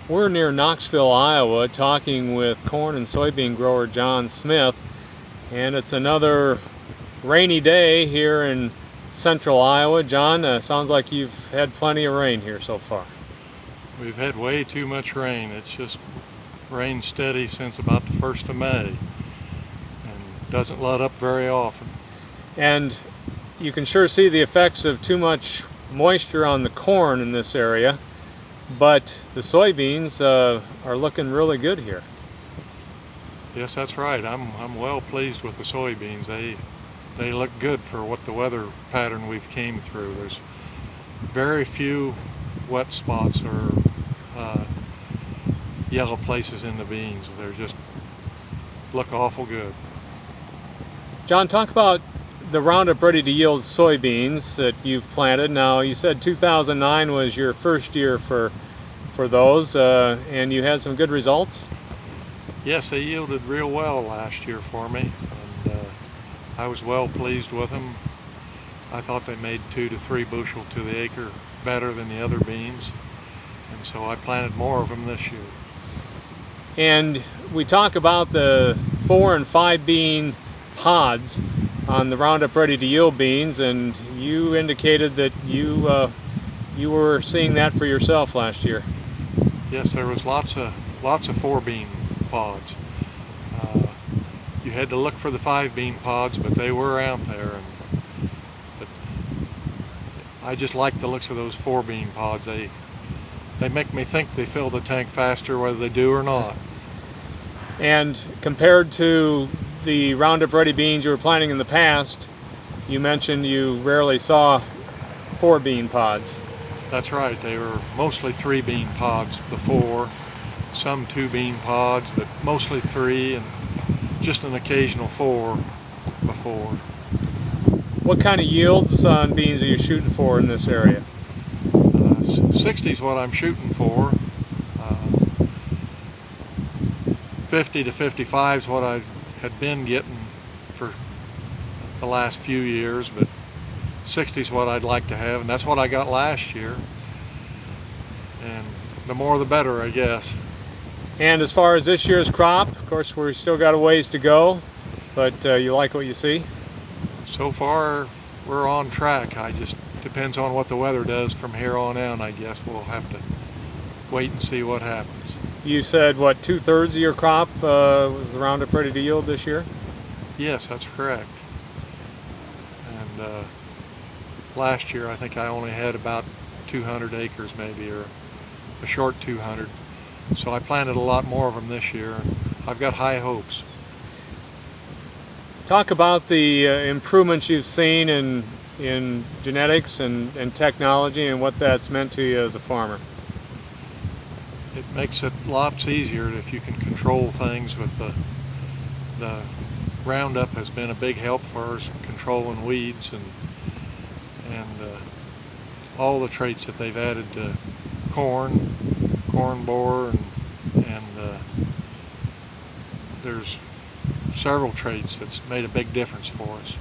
We're near Knoxville, Iowa, talking with corn and soybean grower John Smith, and it's another rainy day here in central Iowa. John, sounds like you've had plenty of rain here so far. We've had way too much rain. It's just rained steady since about the 1st of May and doesn't let up very often. And you can sure see the effects of too much moisture on the corn in this area, but the soybeans are looking really good here. Yes, that's right. I'm well pleased with the soybeans. They look good for what the weather pattern we've came through. There's very few wet spots or yellow places in the beans. They're just look awful good. John, talk about the Roundup Ready to Yield soybeans that you've planted. Now, you said 2009 was your first year for those, and you had some good results? Yes, they yielded real well last year for me, and I was well pleased with them. I thought they made 2 to 3 bushel to the acre better than the other beans, and so I planted more of them this year. And we talk about the 4 and 5 bean pods on the Roundup Ready to Yield beans, and you indicated that you were seeing that for yourself last year. Yes, there was lots of 4 bean pods. You had to look for the 5 bean pods, but they were out there. But I just like the looks of those 4 bean pods. They make me think they fill the tank faster, whether they do or not. And compared to the Roundup Ready beans you were planting in the past, you mentioned you rarely saw 4 bean pods. That's right. They were mostly 3 bean pods before, some 2 bean pods, but mostly 3, and just an occasional 4 before. What kind of yields on beans are you shooting for in this area? 60 is what I'm shooting for. 50 to 55 is what I had been getting for the last few years, but 60 is what I'd like to have, and that's what I got last year. And the more the better, I guess. And as far as this year's crop, of course, we've still got a ways to go, but you like what you see? So far, we're on track. I just depends on what the weather does from here on out. I guess we'll have to wait and see what happens. You said, what, 2/3 of your crop was the Roundup Ready to Yield this year? Yes, that's correct. And last year, I think I only had about 200 acres maybe, or a short 200. So I planted a lot more of them this year, and I've got high hopes. Talk about the improvements you've seen in genetics and technology and what that's meant to you as a farmer. It makes it lots easier if you can control things with the Roundup has been a big help for us controlling weeds and all the traits that they've added to corn borer, and there's several traits that's made a big difference for us.